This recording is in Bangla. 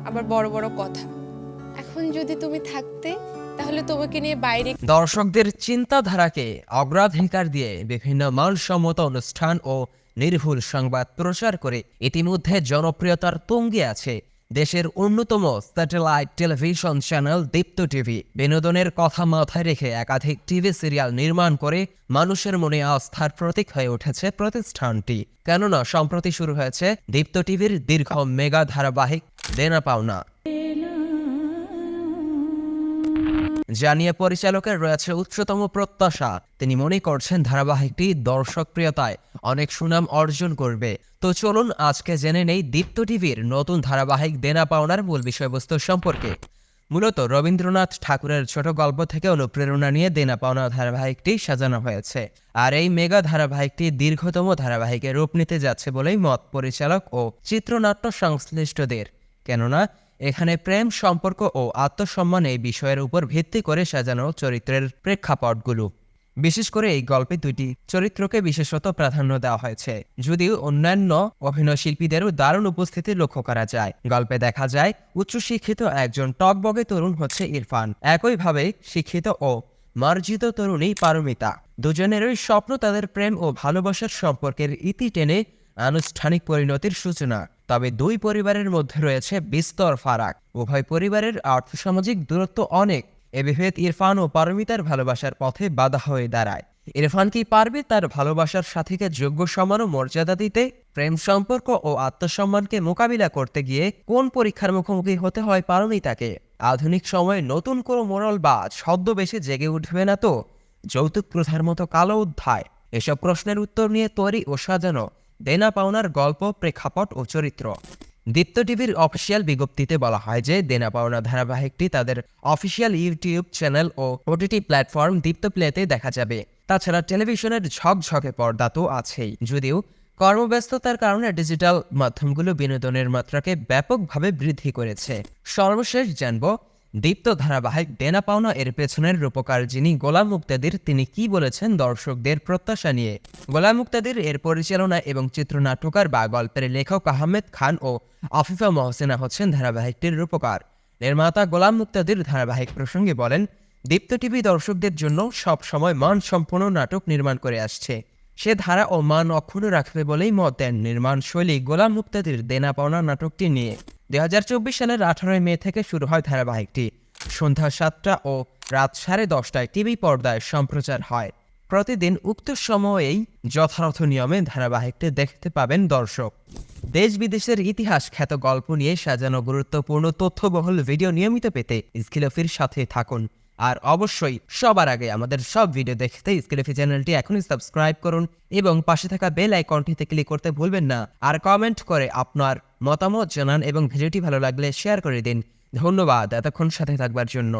আবার বড় বড় কথা। এখন যদি তুমি থাকতে তাহলে তোমাকে নিয়ে বাইরে। দর্শকদের চিন্তাধারাকে অগ্রাধিকার দিয়ে বিভিন্ন মানসম্মত অনুষ্ঠান ও নির্ভুল সংবাদ প্রচার করে ইতিমধ্যে জনপ্রিয়তার তুঙ্গে আছে দেশের অন্যতম স্যাটেলাইট টেলিভিশন চ্যানেল দীপ্ত টিভি। বিনোদনের কথা মাথায় রেখে একাধিক টিভি সিরিয়াল নির্মাণ করে মানুষের মনে আস্থার প্রতীক হয়ে উঠেছে প্রতিষ্ঠানটি। কেননা সম্প্রতি শুরু হয়েছে দীপ্ত টিভির দীর্ঘ মেগা ধারাবাহিক দেনা পাওনা, যা নিয়ে পরিচালকের রয়েছে উচ্চতম প্রত্যাশা। তিনি মনে করছেন ধারাবাহিকটি দর্শকপ্রিয়তায় অনেক সুনাম অর্জন করবে। তো চলুন আজকে জেনে নেই দীপ্ত টিভির নতুন ধারাবাহিক দেনা পাওনার মূল বিষয়বস্তু সম্পর্কে। মূলত রবীন্দ্রনাথ ঠাকুরের ছোট গল্প থেকে অনুপ্রেরণা নিয়ে দেনা পাওনা ধারাবাহিকটি সাজানো হয়েছে। আর এই মেগা ধারাবাহিকটি দীর্ঘতম ধারাবাহিকে রূপ নিতে যাচ্ছে বলেই মত পরিচালক ও চিত্রনাট্য সংশ্লিষ্টদের। কেননা এখানে প্রেম, সম্পর্ক ও আত্মসম্মান এই বিষয়ের উপর ভিত্তি করে সাজানো চরিত্রের প্রেক্ষাপটগুলো। বিশেষ করে এই গল্পে দুইটি চরিত্রকে বিশেষত প্রাধান্য দেওয়া হয়েছে, যদিও অন্যান্য অভিনয় শিল্পীদেরও দারুণ উপস্থিতি লক্ষ্য করা যায়। গল্পে দেখা যায় উচ্চশিক্ষিত একজন টকবগে তরুণ হচ্ছে ইরফান, একইভাবে শিক্ষিত ও মার্জিত তরুণী পারমিতা। দুজনেরই স্বপ্ন তাদের প্রেম ও ভালোবাসার সম্পর্কের ইতি টেনে আনুষ্ঠানিক পরিণতির সূচনা। তবে দুই পরিবারের মধ্যে রয়েছে বিস্তর ফারাক, উভয় পরিবারের আর্থসামাজিক দূরত্ব অনেক। এ বিভেদ ইরফান ও পারমিতার ভালোবাসার পথে বাধা হয়ে দাঁড়ায়। ইরফান কি পারবে তার ভালোবাসার সাথীকে যোগ্য সম্মান ও মর্যাদা দিতে? প্রেম, সম্পর্ক ও আত্মসম্মানকে মোকাবিলা করতে গিয়ে কোন পরীক্ষার মুখোমুখি হতে হয় পারমিতাকে? আধুনিক সময়ে নতুন কোনো মোড়ল বা ছদ্মবেশে জেগে উঠবে না তো যৌতুক প্রথার মতো কালো অধ্যায়? এসব প্রশ্নের উত্তর নিয়ে তৈরি ও সাজানো দেনা পাওনার গল্প, প্রেক্ষাপট ও চরিত্র। দীপ্ত টিভির অফিসিয়াল বিজ্ঞপ্তিতে বলা হয় যে দেনা পাওনা ধারাবাহিকটি তাদের অফিসিয়াল ইউটিউব চ্যানেল ও ওটিটি প্ল্যাটফর্ম দীপ্ত প্লেতে দেখা যাবে। তাছাড়া টেলিভিশনের ঝকঝকে পর্দা তো আছেই, যদিও কর্মব্যস্ততার কারণে ডিজিটাল মাধ্যমগুলো বিনোদনের মাত্রাকে ব্যাপকভাবে বৃদ্ধি করেছে। সর্বশেষ জানব দীপ্ত ধারাবাহিক দেনা পাওনা এর পেছনের রূপকার যিনি গোলাম মুক্তাদির, তিনি কি বলেছেন দর্শকদের প্রত্যাশা নিয়ে। গোলাম মুক্তাদির এর পরিচালনা এবং চিত্রনাট্যকার বা গল্পের লেখক আহমেদ খান ও আফিফা মহসিনা হচ্ছেন ধারাবাহিকটির রূপকার। নির্মাতা গোলাম মুক্তাদির ধারাবাহিক প্রসঙ্গে বলেন, দীপ্ত টিভি দর্শকদের জন্য সব সময় মানসম্পন্ন নাটক নির্মাণ করে আসছে। সে ধারা ও মান অক্ষুণ্ণ রাখবে বলেই মত দেন নির্মাণ শৈলী গোলাম মুক্তাদির দেনা পাওনা নাটকটি নিয়ে। 2024 সালের 18 মে থেকে শুরু হয় ধারাবাহিকটি। সন্ধ্যা 7টা ও রাত 10:30টায় টিভি পর্দায় সম্প্রচার হয়। প্রতিদিন উক্ত সময়েই যথাযথ নিয়মে ধারাবাহিকটি দেখতে পাবেন দর্শক। দেশ বিদেশের ইতিহাস খ্যাত গল্প নিয়ে সাজানো গুরুত্বপূর্ণ তথ্যবহুল ভিডিও নিয়মিত পেতে স্কিলফির সাথে থাকুন। আর অবশ্যই সবার আগে আমাদের সব ভিডিও দেখতে স্কিলফি চ্যানেলটি এখনই সাবস্ক্রাইব করুন এবং পাশে থাকা বেল আইকনটিতে ক্লিক করতে ভুলবেন না। আর কমেন্ট করে আপনার মতামত জানান এবং ভিডিওটি ভালো লাগলে শেয়ার করে দিন। ধন্যবাদ এতক্ষণ সাথে থাকবার জন্য।